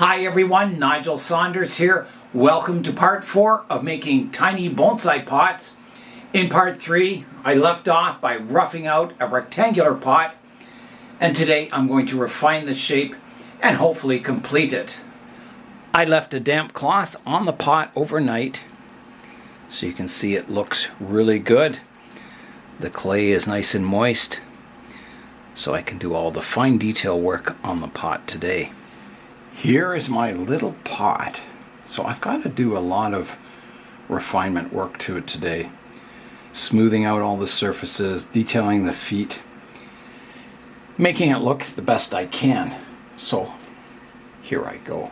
Hi everyone, Nigel Saunders here. Welcome to part 4 of making tiny bonsai pots. In part 3, I left off by roughing out a rectangular pot, and today I'm going to refine the shape and hopefully complete it. I left a damp cloth on the pot overnight, so you can see it looks really good. The clay is nice and moist, so I can do all the fine detail work on the pot today. Here is my little pot. So I've got to do a lot of refinement work to it today. Smoothing out all the surfaces, detailing the feet, making it look the best I can. So here I go.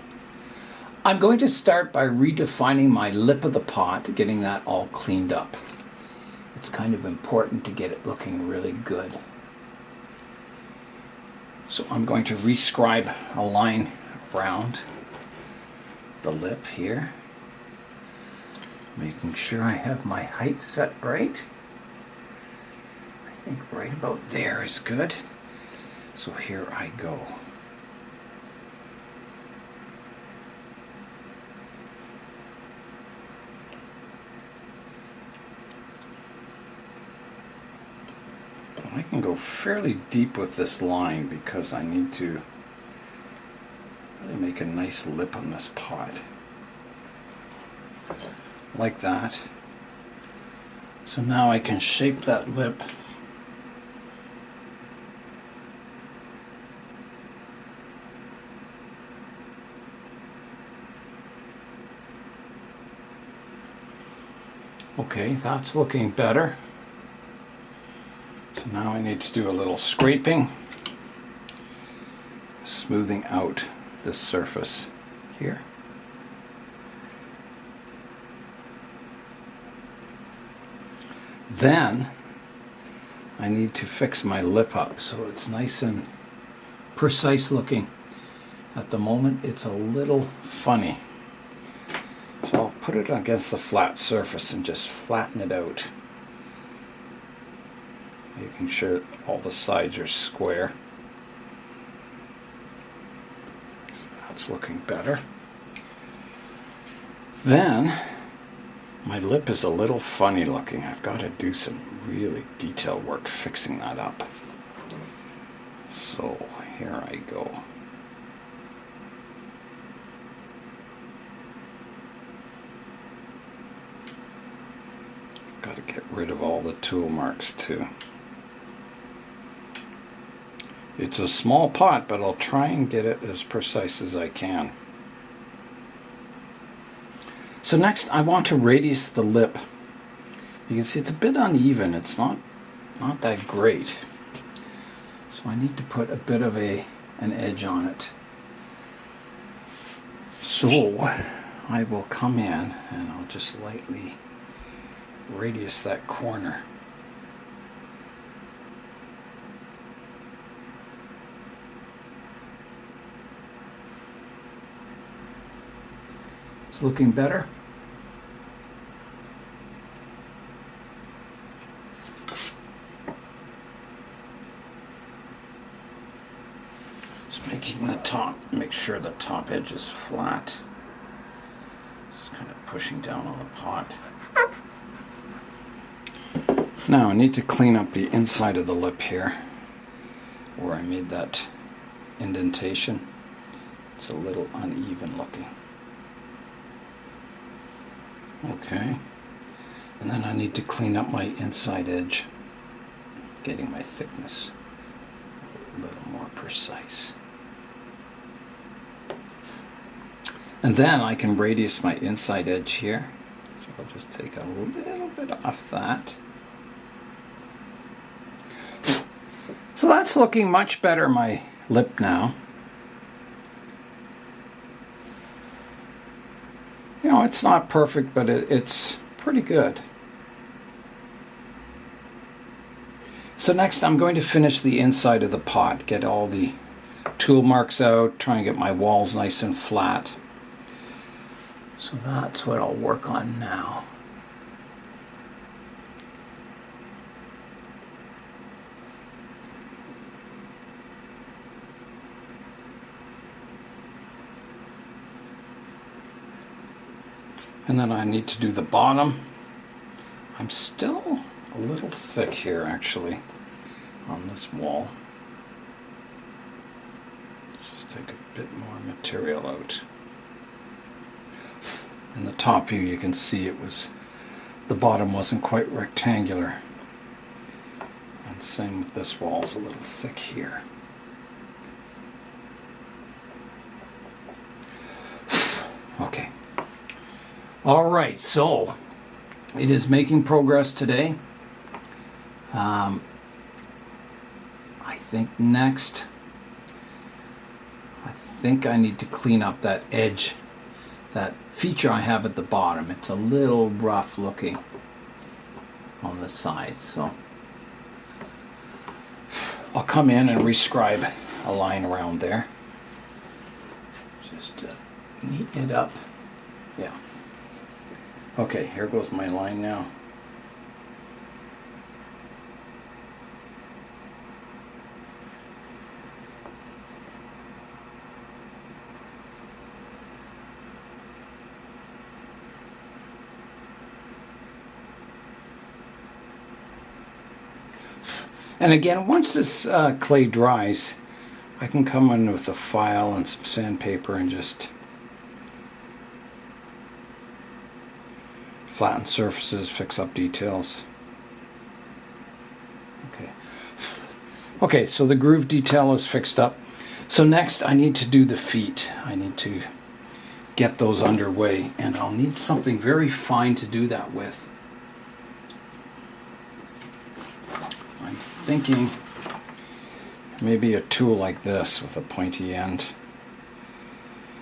I'm going to start by redefining my lip of the pot, getting that all cleaned up. It's kind of important to get it looking really good. So I'm going to rescribe a line around the lip here, making sure I have my height set right. I think right about there is good. So here I go. I can go fairly deep with this line because I need to really make a nice lip on this pot. Like that. So now I can shape that lip. Okay, that's looking better. So now I need to do a little scraping, smoothing out this surface here. Then I need to fix my lip up so it's nice and precise looking. At the moment it's a little funny. So I'll put it against the flat surface and just flatten it out, making sure all the sides are square. That's looking better. Then my lip is a little funny looking. I've got to do some really detailed work fixing that up. So here I go. I've got to get rid of all the tool marks too. It's a small pot, but I'll try and get it as precise as I can. So next I want to radius the lip. You can see it's a bit uneven. It's not that great. So I need to put a bit of an edge on it. So I will come in and I'll just lightly radius that corner. It's looking better. Just making the top, make sure the top edge is flat. Just kind of pushing down on the pot. Now I need to clean up the inside of the lip here, where I made that indentation. It's a little uneven looking. Okay, and then I need to clean up my inside edge, getting my thickness a little more precise. And then I can radius my inside edge here. So I'll just take a little bit off that. So that's looking much better, my lip now. You know, it's not perfect, but it's pretty good. So next I'm going to finish the inside of the pot, get all the tool marks out, try and get my walls nice and flat. So that's what I'll work on now. And then I need to do the bottom. I'm still a little thick here actually on this wall. Just take a bit more material out. In the top view you can see the bottom wasn't quite rectangular. And same with this wall, it's a little thick here. Okay. All right, so it is making progress today. I think next, I need to clean up that edge, that feature I have at the bottom. It's a little rough looking on the side, so I'll come in and rescribe a line around there. Just to neaten it up. Yeah. Okay, here goes my line now. And again, once this clay dries, I can come in with a file and some sandpaper and just flatten surfaces, fix up details. Okay, so the groove detail is fixed up. So next I need to do the feet. I need to get those underway, and I'll need something very fine to do that with. I'm thinking maybe a tool like this with a pointy end.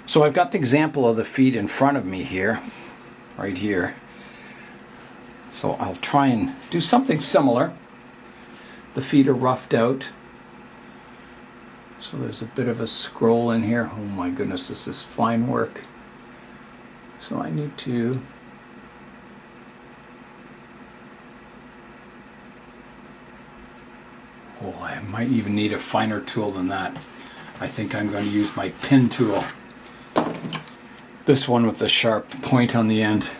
So I've got the example of the feet in front of me here, right here. So I'll try and do something similar. The feet are roughed out. So there's a bit of a scroll in here. Oh my goodness, this is fine work. So I need to I might even need a finer tool than that. I think I'm going to use my pin tool. This one with the sharp point on the end.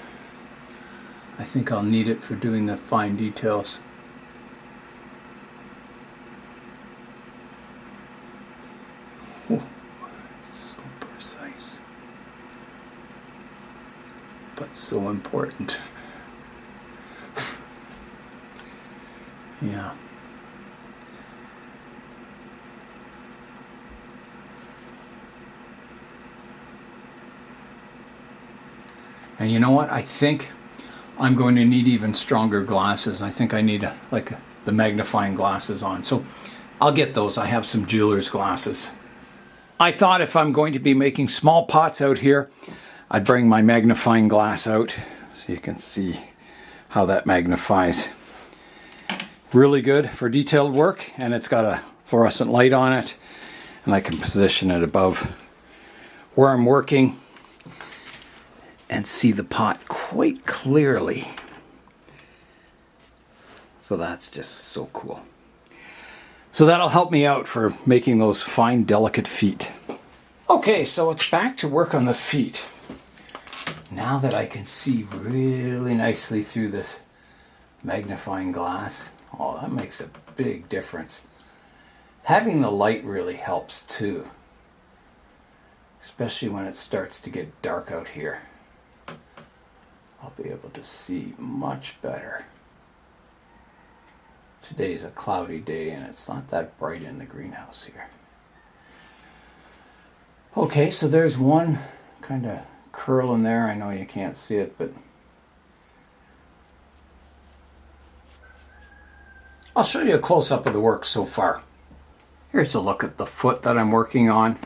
I think I'll need it for doing the fine details. Oh, it's so precise. But so important. Yeah. And you know what? I think I'm going to need even stronger glasses. I think I need the magnifying glasses on. So I'll get those. I have some jeweler's glasses. I thought if I'm going to be making small pots out here, I'd bring my magnifying glass out so you can see how that magnifies. Really good for detailed work, and it's got a fluorescent light on it, and I can position it above where I'm working and see the pot quite clearly. So that's just so cool. So that'll help me out for making those fine, delicate feet. Okay, so it's back to work on the feet. Now that I can see really nicely through this magnifying glass, oh, that makes a big difference. Having the light really helps too, especially when it starts to get dark out here. I'll be able to see much better. Today's a cloudy day and it's not that bright in the greenhouse here. Okay, so there's one kind of curl in there. I know you can't see it, but I'll show you a close-up of the work so far. Here's a look at the foot that I'm working on.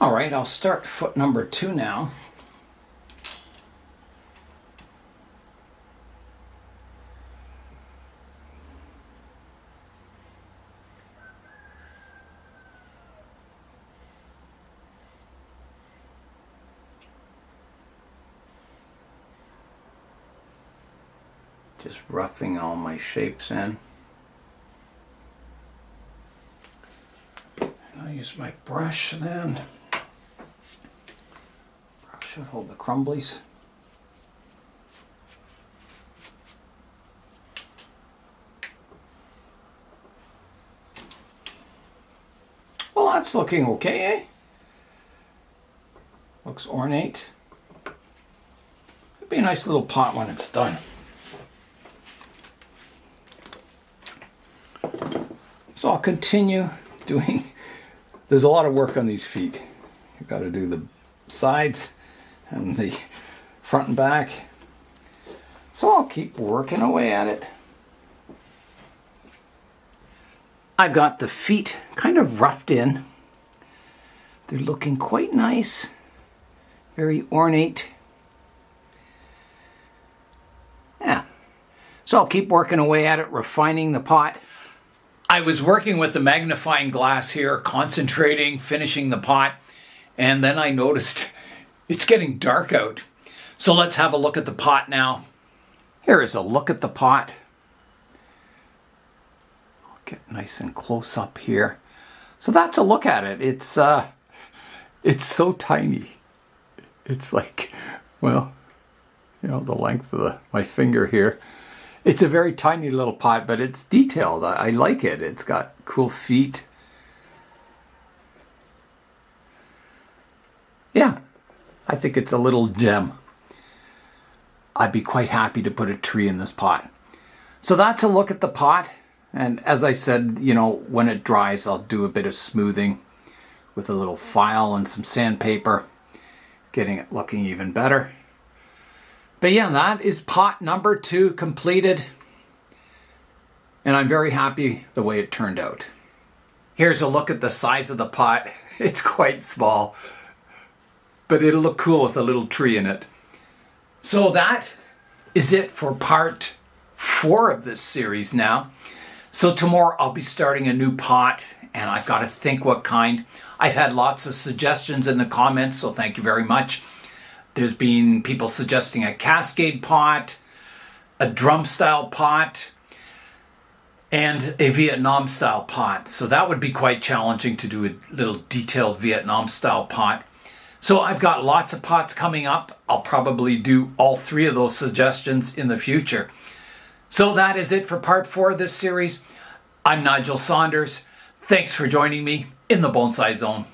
All right, I'll start foot number 2 now. Just roughing all my shapes in. I'll use my brush then. Should hold the crumblies. Well, that's looking okay, eh? Looks ornate. It'd be a nice little pot when it's done. So I'll continue doing, there's a lot of work on these feet. You've got to do the sides and the front and back. So I'll keep working away at it. I've got the feet kind of roughed in. They're looking quite nice, very ornate. Yeah, so I'll keep working away at it, refining the pot. I was working with the magnifying glass here, concentrating, finishing the pot, and then I noticed it's getting dark out. So let's have a look at the pot now. Here is a look at the pot. I'll get nice and close up here. So that's a look at it. It's so tiny. It's like, well, you know, the length of my finger here. It's a very tiny little pot, but it's detailed. I like it. It's got cool feet. Yeah, I think it's a little gem. I'd be quite happy to put a tree in this pot. So that's a look at the pot. And as I said, you know, when it dries, I'll do a bit of smoothing with a little file and some sandpaper, getting it looking even better. But yeah, that is pot number 2 completed. And I'm very happy the way it turned out. Here's a look at the size of the pot. It's quite small, but it'll look cool with a little tree in it. So that is it for part 4 of this series now. So tomorrow I'll be starting a new pot, and I've got to think what kind. I've had lots of suggestions in the comments, so thank you very much. There's been people suggesting a cascade pot, a drum style pot, and a Vietnam style pot. So that would be quite challenging to do a little detailed Vietnam style pot. So I've got lots of pots coming up. I'll probably do all 3 of those suggestions in the future. So that is it for part 4 of this series. I'm Nigel Saunders. Thanks for joining me in the Bonsai Zone.